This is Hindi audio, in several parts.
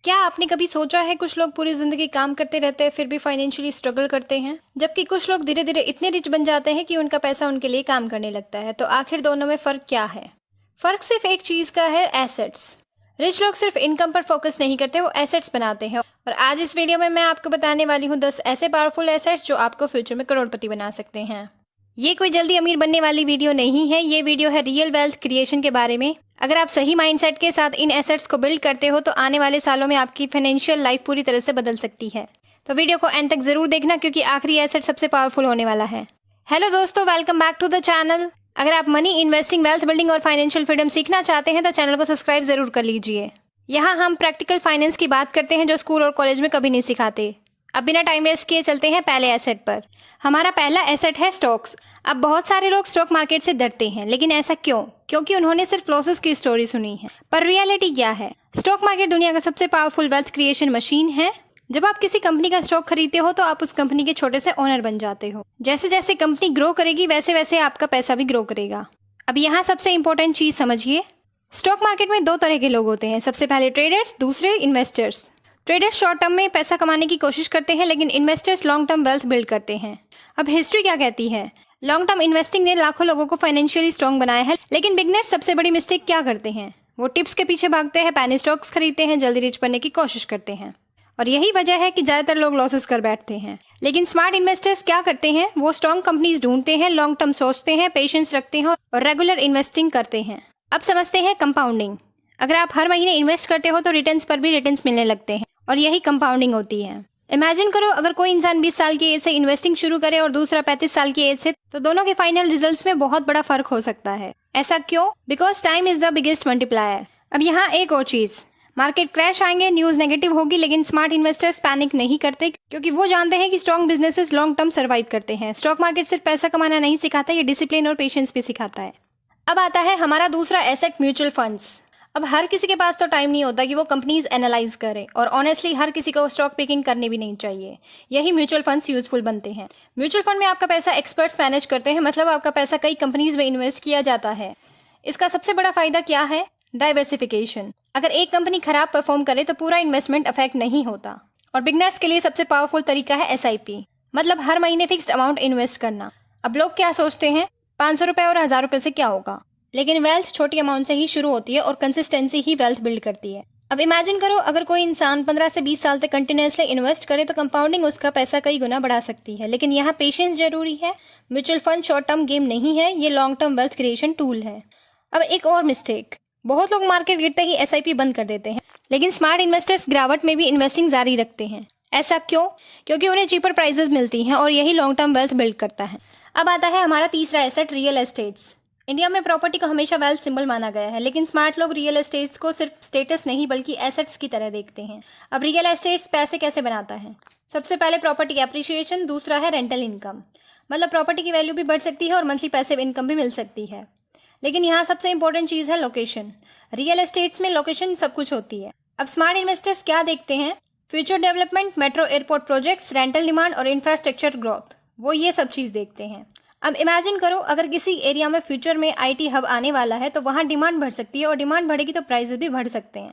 क्या आपने कभी सोचा है कुछ लोग पूरी जिंदगी काम करते रहते हैं फिर भी फाइनेंशियली स्ट्रगल करते हैं, जबकि कुछ लोग धीरे धीरे इतने रिच बन जाते हैं कि उनका पैसा उनके लिए काम करने लगता है। तो आखिर दोनों में फर्क क्या है? फर्क सिर्फ एक चीज का है, एसेट्स। रिच लोग सिर्फ इनकम पर फोकस नहीं करते, वो एसेट्स बनाते हैं। और आज इस वीडियो में मैं आपको बताने वाली हूँ 10 ऐसे पावरफुल एसेट्स जो आपको फ्यूचर में करोड़पति बना सकते हैं। ये कोई जल्दी अमीर बनने वाली वीडियो नहीं है, ये वीडियो है रियल वेल्थ क्रिएशन के बारे में। अगर आप सही माइंडसेट के साथ इन एसेट्स को बिल्ड करते हो तो आने वाले सालों में आपकी फाइनेंशियल लाइफ पूरी तरह से बदल सकती है। तो वीडियो को एंड तक जरूर देखना क्योंकि आखिरी एसेट सबसे पावरफुल होने वाला है। हेलो दोस्तों, welcome back to the channel. अगर आप मनी, इन्वेस्टिंग, वेल्थ बिल्डिंग और फाइनेंशियल फ्रीडम सीखना चाहते हैं तो चैनल को सब्सक्राइब जरूर कर लीजिए। यहाँ हम प्रैक्टिकल फाइनेंस की बात करते हैं जो स्कूल और कॉलेज में कभी नहीं सिखाते। अब बिना टाइम वेस्ट किए चलते हैं पहले एसेट पर। हमारा पहला एसेट है स्टॉक्स। अब बहुत सारे लोग स्टॉक मार्केट से डरते हैं, लेकिन ऐसा क्यों? क्योंकि उन्होंने सिर्फ लॉसेस की स्टोरी सुनी है। पर रियलिटी क्या है? स्टॉक मार्केट दुनिया का सबसे पावरफुल वेल्थ क्रिएशन मशीन है। जब आप किसी कंपनी का स्टॉक खरीदते हो तो आप उस कंपनी के छोटे से ओनर बन जाते हो। जैसे जैसे कंपनी ग्रो करेगी वैसे वैसे आपका पैसा भी ग्रो करेगा। अब यहाँ सबसे इंपॉर्टेंट चीज समझिए, स्टॉक मार्केट में दो तरह के लोग होते हैं। सबसे पहले ट्रेडर्स, दूसरे इन्वेस्टर्स। ट्रेडर्स शॉर्ट टर्म में पैसा कमाने की कोशिश करते हैं, लेकिन investors long term wealth build करते हैं। अब हिस्ट्री क्या कहती है? लॉन्ग टर्म इन्वेस्टिंग ने लाखों लोगों को फाइनेंशियली स्ट्रॉन्ग बनाया है, लेकिन बिगनर्स सबसे बड़ी मिस्टेक क्या करते हैं? वो टिप्स के पीछे भागते हैं, पैनी स्टॉक्स खरीदते हैं, जल्दी रिच बनने की कोशिश करते हैं। और यही वजह है कि ज्यादातर लोग लॉसेस कर बैठते हैं। लेकिन स्मार्ट इन्वेस्टर्स क्या करते हैं? वो स्ट्रॉन्ग कंपनीज ढूंढते हैं, लॉन्ग टर्म सोचते हैं, पेशेंस रखते हैं और रेगुलर इन्वेस्टिंग करते हैं। अब समझते हैं कंपाउंडिंग। अगर आप हर महीने इन्वेस्ट करते हो तो रिटर्न्स पर भी रिटर्न्स मिलने लगते हैं और यही कंपाउंडिंग होती है। इमेजिन करो, अगर कोई इंसान 20 साल की एज से इन्वेस्टिंग शुरू करे और दूसरा 35 साल की एज से, तो दोनों के फाइनल रिजल्ट्स में बहुत बड़ा फर्क हो सकता है। ऐसा क्यों? Because time is the biggest multiplier. अब यहाँ एक और चीज, मार्केट क्रैश आएंगे, न्यूज नेगेटिव होगी, लेकिन स्मार्ट इन्वेस्टर्स पैनिक नहीं करते क्योंकि वो जानते हैं कि strong businesses long term survive करते हैं। स्टॉक मार्केट सिर्फ पैसा कमाना नहीं सिखाता, ये डिसिप्लिन और पेशेंस भी सिखाता है। अब आता है हमारा दूसरा एसेट, म्यूचुअल फंड्स। अब हर किसी के पास तो टाइम नहीं होता कि वो कंपनीज एनालाइज करे, और ऑनेस्टली हर किसी को स्टॉक पिकिंग करनी भी नहीं चाहिए। यही म्यूचुअल फंड्स यूजफुल बनते हैं। म्यूचुअल फंड में आपका पैसा एक्सपर्ट्स मैनेज करते हैं, मतलब आपका पैसा कई कंपनीज में इन्वेस्ट किया जाता है। इसका सबसे बड़ा फायदा क्या है? डाइवर्सिफिकेशन। अगर एक कंपनी खराब परफॉर्म करे तो पूरा इन्वेस्टमेंट अफेक्ट नहीं होता। और बिगनर्स के लिए सबसे पावरफुल तरीका है SIP, मतलब हर महीने फिक्स्ड अमाउंट इन्वेस्ट करना। अब लोग क्या सोचते हैं, 500 रुपए और 1000 रुपए से क्या होगा? लेकिन वेल्थ छोटी अमाउंट से ही शुरू होती है और कंसिस्टेंसी ही वेल्थ बिल्ड करती है। अब इमेजिन करो, अगर कोई इंसान 15 से 20 साल तक कंटिन्यूअसली इन्वेस्ट करे तो कंपाउंडिंग उसका पैसा कई गुना बढ़ा सकती है। लेकिन यहाँ पेशेंस जरूरी है। Mutual fund short term game नहीं है, ये long term wealth creation tool है। अब एक और मिस्टेक, बहुत लोग मार्केट गिरते ही SIP बंद कर देते हैं, लेकिन स्मार्ट इन्वेस्टर्स गिरावट में भी इन्वेस्टिंग जारी रखते हैं। ऐसा क्यों? क्योंकि उन्हें चीपर प्राइसेस मिलती हैं और यही लॉन्ग टर्म वेल्थ बिल्ड करता है। अब आता है हमारा तीसरा एसेट, रियल एस्टेट्स। इंडिया में प्रॉपर्टी को हमेशा वेल्थ सिंबल माना गया है, लेकिन स्मार्ट लोग रियल एस्टेट्स को सिर्फ स्टेटस नहीं बल्कि एसेट्स की तरह देखते हैं। अब रियल एस्टेट्स पैसे कैसे बनाता है? सबसे पहले प्रॉपर्टी एप्रिशिएशन, दूसरा है रेंटल इनकम, मतलब प्रॉपर्टी की वैल्यू भी बढ़ सकती है और मंथली पैसिव इनकम भी मिल सकती है। लेकिन यहाँ सबसे इंपॉर्टेंट चीज है लोकेशन। रियल एस्टेट्स में लोकेशन सब कुछ होती है। अब स्मार्ट इन्वेस्टर्स क्या देखते हैं? Future development, metro airport projects, rental demand और इंफ्रास्ट्रक्चर ग्रोथ, वो ये सब चीज देखते हैं। अब इमेजिन करो, अगर किसी एरिया में फ्यूचर में IT हब आने वाला है तो वहाँ डिमांड बढ़ सकती है और डिमांड बढ़ेगी तो प्राइसेस भी बढ़ सकते हैं।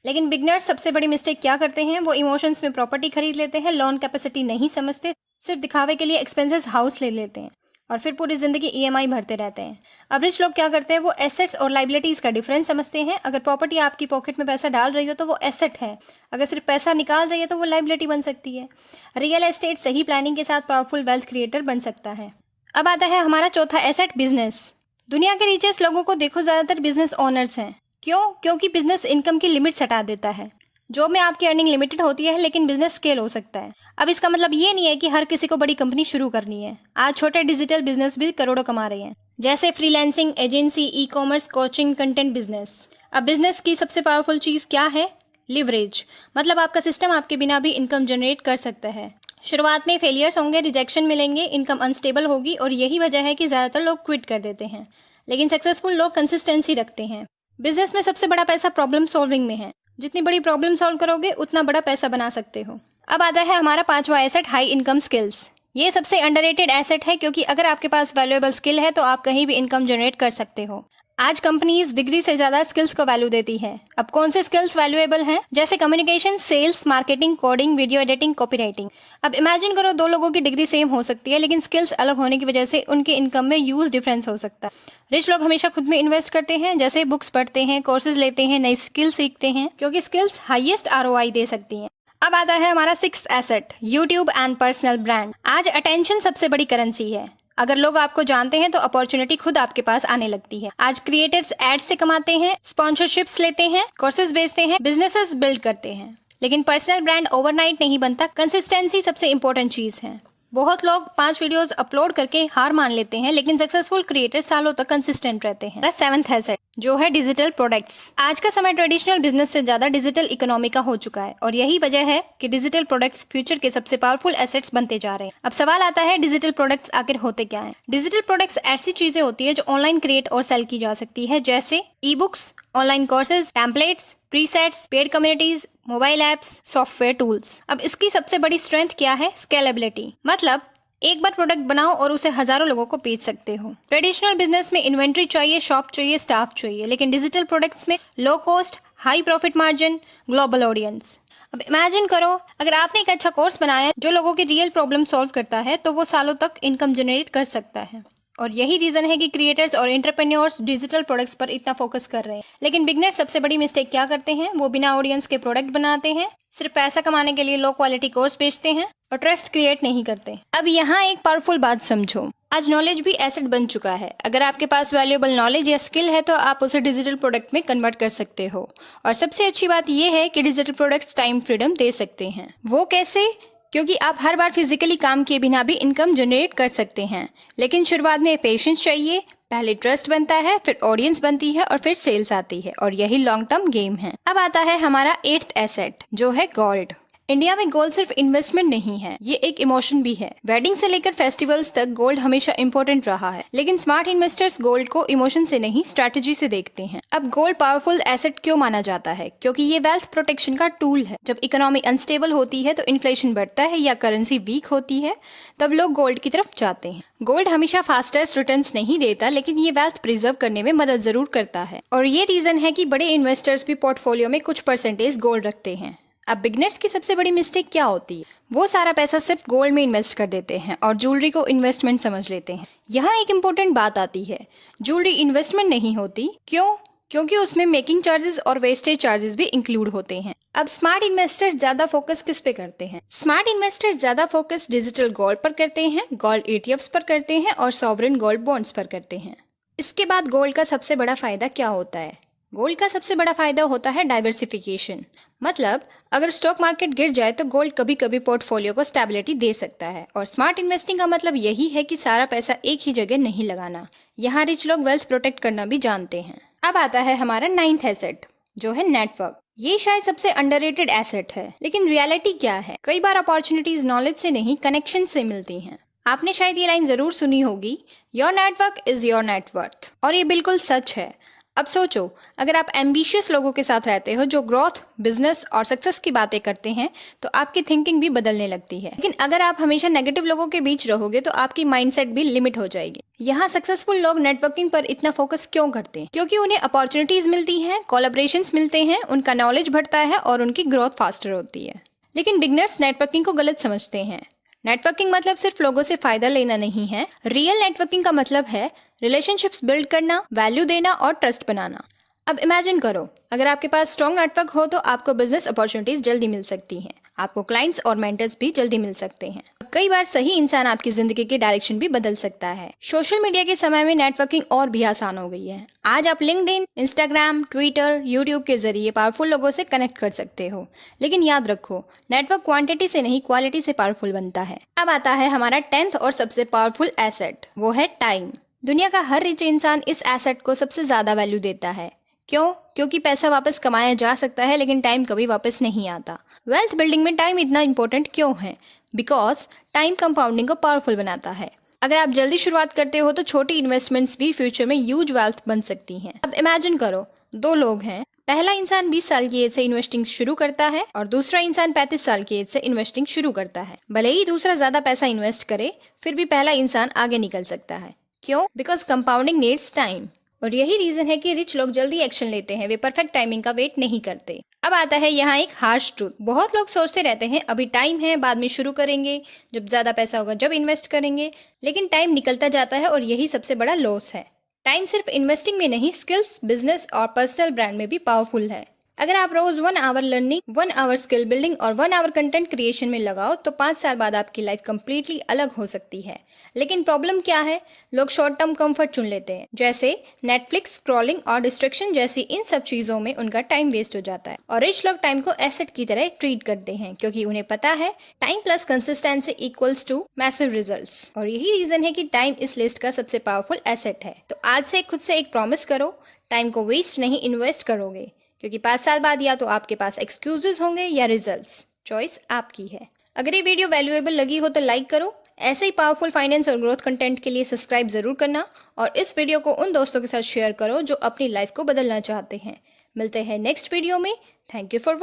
लेकिन बिगनर्स सबसे बड़ी मिस्टेक क्या करते हैं? वो इमोशंस में प्रॉपर्टी खरीद लेते हैं, लोन कैपेसिटी नहीं समझते, सिर्फ दिखावे के लिए एक्सपेंसेस हाउस ले लेते हैं और फिर पूरी जिंदगी EMI भरते रहते हैं। अब रिच लोग क्या करते हैं? वो एसेट्स और लाइबिलिटीज का डिफरेंस समझते हैं। अगर प्रॉपर्टी आपकी पॉकेट में पैसा डाल रही हो तो वो एसेट है, अगर सिर्फ पैसा निकाल रही है तो वो लाइबिलिटी बन सकती है। रियल एस्टेट सही प्लानिंग के साथ पावरफुल वेल्थ क्रिएटर बन सकता है। अब आता है हमारा चौथा एसेट, बिजनेस। दुनिया के रिचेस्ट लोगों को देखो, ज्यादातर बिजनेस ओनर्स हैं। क्यों? क्योंकि बिजनेस इनकम की लिमिट हटा देता है। जॉब में आपकी अर्निंग लिमिटेड होती है, लेकिन बिजनेस स्केल हो सकता है। अब इसका मतलब ये नहीं है कि हर किसी को बड़ी कंपनी शुरू करनी है। आज छोटे डिजिटल बिजनेस भी करोड़ों कमा रहे हैं, जैसे freelancing, agency, e-commerce, coaching, content business. अब बिजनेस की सबसे पावरफुल चीज क्या है? लिवरेज, मतलब आपका सिस्टम आपके बिना भी इनकम जनरेट कर सकता है। शुरुआत में फेलियर्स होंगे, रिजेक्शन मिलेंगे, इनकम अनस्टेबल होगी और यही वजह है कि ज्यादातर लोग क्विट कर देते हैं। लेकिन सक्सेसफुल लोग कंसिस्टेंसी रखते हैं। बिजनेस में सबसे बड़ा पैसा प्रॉब्लम सॉल्विंग में है। जितनी बड़ी प्रॉब्लम सॉल्व करोगे उतना बड़ा पैसा बना सकते हो। अब आता है हमारा पांचवा एसेट, हाई इनकम स्किल्स। ये सबसे अंडररेटेड एसेट है क्योंकि अगर आपके पास वैल्यूएबल स्किल है तो आप कहीं भी इनकम जनरेट कर सकते हो। आज कंपनीज डिग्री से ज्यादा स्किल्स को वैल्यू देती है। अब कौन से स्किल्स वैल्यूएबल हैं? जैसे communication, sales, marketing, coding, video editing, copywriting. अब इमेजिन करो, दो लोगों की डिग्री सेम हो सकती है, लेकिन स्किल्स अलग होने की वजह से उनके इनकम में ह्यूज डिफरेंस हो सकता है। रिच लोग हमेशा खुद में इन्वेस्ट करते हैं, जैसे बुक्स पढ़ते हैं, कोर्सेज लेते हैं, नई स्किल सीखते हैं, क्योंकि स्किल्स हाईएस्ट आरओआई दे सकती हैं। अब आता है हमारा sixth asset, YouTube and personal brand. आज अटेंशन सबसे बड़ी करेंसी है। अगर लोग आपको जानते हैं तो अपॉर्चुनिटी खुद आपके पास आने लगती है। आज क्रिएटर्स एड्स से कमाते हैं, स्पॉन्सरशिप्स लेते हैं, कोर्सेज बेचते हैं, बिजनेसेस बिल्ड करते हैं। लेकिन पर्सनल ब्रांड ओवरनाइट नहीं बनता। कंसिस्टेंसी सबसे इंपॉर्टेंट चीज है। बहुत लोग 5 वीडियोस अपलोड करके हार मान लेते हैं, लेकिन सक्सेसफुल क्रिएटर सालों तक कंसिस्टेंट रहते हैं। सेवंथ एसेट जो है डिजिटल प्रोडक्ट्स। आज का समय ट्रेडिशनल बिजनेस से ज्यादा डिजिटल इकोनॉमी का हो चुका है और यही वजह है कि डिजिटल प्रोडक्ट्स फ्यूचर के सबसे पावरफुल एसेट्स बनते जा रहे हैं। अब सवाल आता है, डिजिटल प्रोडक्ट्स आखिर होते क्या हैं? डिजिटल प्रोडक्ट्स ऐसी चीजें होती है जो ऑनलाइन क्रिएट और सेल की जा सकती है, जैसे e books, online courses, templates, presets, paid communities, mobile apps, software tools. अब इसकी सबसे बड़ी स्ट्रेंथ क्या है? स्केलेबिलिटी। मतलब एक बार प्रोडक्ट बनाओ और उसे हजारों लोगों को बेच सकते हो। ट्रेडिशनल बिजनेस में इन्वेंट्री चाहिए, शॉप चाहिए, स्टाफ चाहिए, लेकिन डिजिटल प्रोडक्ट्स में low cost, high profit margin, global audience. अब इमेजिन करो, अगर आपने एक अच्छा कोर्स बनाया जो लोगों की रियल प्रॉब्लम सॉल्व करता है, तो वो सालों तक इनकम जनरेट कर सकता है। और यही रीजन है कि क्रिएटर्स और एंटरप्रेन्योर्स डिजिटल प्रोडक्ट्स पर इतना फोकस कर रहे हैं। लेकिन बिगनर्स सबसे बड़ी मिस्टेक क्या करते हैं? वो बिना ऑडियंस के प्रोडक्ट बनाते हैं, सिर्फ पैसा कमाने के लिए लो क्वालिटी कोर्स बेचते हैं और ट्रस्ट क्रिएट नहीं करते। अब यहाँ एक पावरफुल बात समझो, आज नॉलेज भी एसेट बन चुका है। अगर आपके पास वैल्यूएबल नॉलेज या स्किल है तो आप उसे डिजिटल प्रोडक्ट में कन्वर्ट कर सकते हो। और सबसे अच्छी बात यह है कि डिजिटल प्रोडक्ट्स टाइम फ्रीडम दे सकते हैं। वो कैसे? क्योंकि आप हर बार फिजिकली काम किए बिना भी इनकम जनरेट कर सकते हैं। लेकिन शुरुआत में पेशेंस चाहिए। पहले ट्रस्ट बनता है, फिर ऑडियंस बनती है और फिर सेल्स आती है, और यही लॉन्ग टर्म गेम है। अब आता है हमारा 8th एसेट जो है गोल्ड। इंडिया में गोल्ड सिर्फ इन्वेस्टमेंट नहीं है, ये एक इमोशन भी है। वेडिंग से लेकर फेस्टिवल्स तक गोल्ड हमेशा इंपॉर्टेंट रहा है, लेकिन स्मार्ट इन्वेस्टर्स गोल्ड को इमोशन से नहीं, स्ट्रैटेजी से देखते हैं। अब गोल्ड पावरफुल एसेट क्यों माना जाता है? क्योंकि ये वेल्थ प्रोटेक्शन का टूल है। जब इकोनॉमी अनस्टेबल होती है, तो इन्फ्लेशन बढ़ता है या करेंसी वीक होती है, तब लोग गोल्ड की तरफ जाते हैं। गोल्ड हमेशा फास्टेस्ट रिटर्न्स नहीं देता, लेकिन ये वेल्थ प्रिजर्व करने में मदद जरूर करता है। और ये रीजन है कि बड़े इन्वेस्टर्स भी पोर्टफोलियो में कुछ परसेंटेज गोल्ड रखते हैं। अब बिगनर्स की सबसे बड़ी मिस्टेक क्या होती है? वो सारा पैसा सिर्फ गोल्ड में इन्वेस्ट कर देते हैं और ज्वेलरी को इन्वेस्टमेंट समझ लेते हैं। यहाँ एक इम्पोर्टेंट बात आती है, ज्वेलरी इन्वेस्टमेंट नहीं होती। क्यों? क्योंकि उसमें मेकिंग चार्जेस और वेस्टेज चार्जेस भी इंक्लूड होते हैं। अब स्मार्ट इन्वेस्टर्स ज्यादा फोकस किस पे करते हैं? स्मार्ट इन्वेस्टर्स ज्यादा फोकस डिजिटल गोल्ड पर करते हैं, गोल्ड ETFs पर करते हैं और सॉवरेन गोल्ड बॉन्ड्स पर करते हैं। इसके बाद गोल्ड का सबसे बड़ा फायदा क्या होता है? गोल्ड का सबसे बड़ा फायदा होता है डाइवर्सिफिकेशन। मतलब अगर स्टॉक मार्केट गिर जाए तो गोल्ड कभी कभी पोर्टफोलियो को स्टेबिलिटी दे सकता है। और स्मार्ट इन्वेस्टिंग का मतलब यही है कि सारा पैसा एक ही जगह नहीं लगाना। यहाँ रिच लोग वेल्थ प्रोटेक्ट करना भी जानते हैं। अब आता है हमारा 9th एसेट जो है नेटवर्क। ये शायद सबसे अंडररेटेड एसेट है, लेकिन रियलिटी क्या है? कई बार अपॉर्चुनिटीज नॉलेज से नहीं, कनेक्शन से मिलती हैं। आपने शायद ये लाइन जरूर सुनी होगी, your network is your net worth. और ये बिल्कुल सच है। अब सोचो, अगर आप एम्बिशियस लोगों के साथ रहते हो जो ग्रोथ, बिजनेस और सक्सेस की बातें करते हैं, तो आपकी थिंकिंग भी बदलने लगती है। लेकिन अगर आप हमेशा नेगेटिव लोगों के बीच रहोगे तो आपकी माइंडसेट भी लिमिट हो जाएगी। यहाँ सक्सेसफुल लोग नेटवर्किंग पर इतना फोकस क्यों करते हैं? क्योंकि उन्हें अपॉर्चुनिटीज मिलती हैं, कोलैबोरेशंस मिलते हैं, उनका नॉलेज बढ़ता है और उनकी ग्रोथ फास्टर होती है। लेकिन बिगनर्स नेटवर्किंग को गलत समझते हैं। नेटवर्किंग मतलब सिर्फ लोगों से फायदा लेना नहीं है। रियल नेटवर्किंग का मतलब है रिलेशनशिप्स बिल्ड करना, वैल्यू देना और ट्रस्ट बनाना। अब इमेजिन करो, अगर आपके पास स्ट्रॉन्ग नेटवर्क हो तो आपको बिजनेस अपॉर्चुनिटीज जल्दी मिल सकती हैं, आपको क्लाइंट्स और मेंटर्स भी जल्दी मिल सकते हैं। कई बार सही इंसान आपकी जिंदगी की डायरेक्शन भी बदल सकता है। सोशल मीडिया के समय में नेटवर्किंग और भी आसान हो गई है। आज आप लिंक्डइन, इंस्टाग्राम, ट्विटर, यूट्यूब के जरिए पावरफुल लोगों से कनेक्ट कर सकते हो। लेकिन याद रखो, नेटवर्क क्वांटिटी से नहीं, क्वालिटी से पावरफुल बनता है। अब आता है हमारा 10th और सबसे पावरफुल एसेट, वो है टाइम। दुनिया का हर रिच इंसान इस एसेट को सबसे ज्यादा वैल्यू देता है। क्यों? क्योंकि पैसा वापस कमाया जा सकता है, लेकिन टाइम कभी वापस नहीं आता। वेल्थ बिल्डिंग में टाइम इतना इंपॉर्टेंट क्यों है? बिकॉज टाइम कंपाउंडिंग को पावरफुल बनाता है। अगर आप जल्दी शुरुआत करते हो तो छोटी इन्वेस्टमेंट्स भी फ्यूचर में ह्यूज वेल्थ बन सकती हैं। अब इमेजिन करो, 2 लोग हैं। पहला इंसान 20 साल की एज से इन्वेस्टिंग शुरू करता है और दूसरा इंसान 35 साल की एज से इन्वेस्टिंग शुरू करता है। भले ही दूसरा ज्यादा पैसा इन्वेस्ट करे, फिर भी पहला इंसान आगे निकल सकता है। क्यों? Because compounding needs time. और यही रीजन है कि रिच लोग जल्दी एक्शन लेते हैं, वे परफेक्ट टाइमिंग का वेट नहीं करते। अब आता है यहाँ एक हार्श ट्रूथ। बहुत लोग सोचते रहते हैं अभी टाइम है, बाद में शुरू करेंगे, जब ज्यादा पैसा होगा जब इन्वेस्ट करेंगे। लेकिन टाइम निकलता जाता है और यही सबसे बड़ा लॉस है। टाइम सिर्फ इन्वेस्टिंग में नहीं, स्किल्स, बिजनेस और पर्सनल ब्रांड में भी पावरफुल है। अगर आप रोज 1 hour learning, 1 hour skill building और 1 आवर कंटेंट क्रिएशन में लगाओ तो 5 साल बाद आपकी लाइफ कंप्लीटली अलग हो सकती है। लेकिन प्रॉब्लम क्या है, लोग शॉर्ट टर्म कंफर्ट चुन लेते हैं, जैसे नेटफ्लिक्स, स्क्रॉलिंग और डिस्ट्रैक्शन जैसी इन सब चीजों में उनका टाइम वेस्ट हो जाता है। और रिच लोग टाइम को एसेट की तरह ट्रीट करते हैं, क्योंकि उन्हें पता है time plus consistency equals to massive results. और यही रीजन है कि टाइम इस लिस्ट का सबसे पावरफुल एसेट है। तो आज से खुद से एक प्रॉमिस करो, टाइम को वेस्ट नहीं, इन्वेस्ट करोगे, क्योंकि 5 साल बाद या तो आपके पास एक्सक्यूजेस होंगे या रिजल्ट्स। चॉइस आपकी है। अगर ये वीडियो वैल्यूएबल लगी हो तो लाइक करो। ऐसे ही पावरफुल फाइनेंस और ग्रोथ कंटेंट के लिए सब्सक्राइब जरूर करना और इस वीडियो को उन दोस्तों के साथ शेयर करो जो अपनी लाइफ को बदलना चाहते हैं। मिलते हैं नेक्स्ट वीडियो में। Thank you for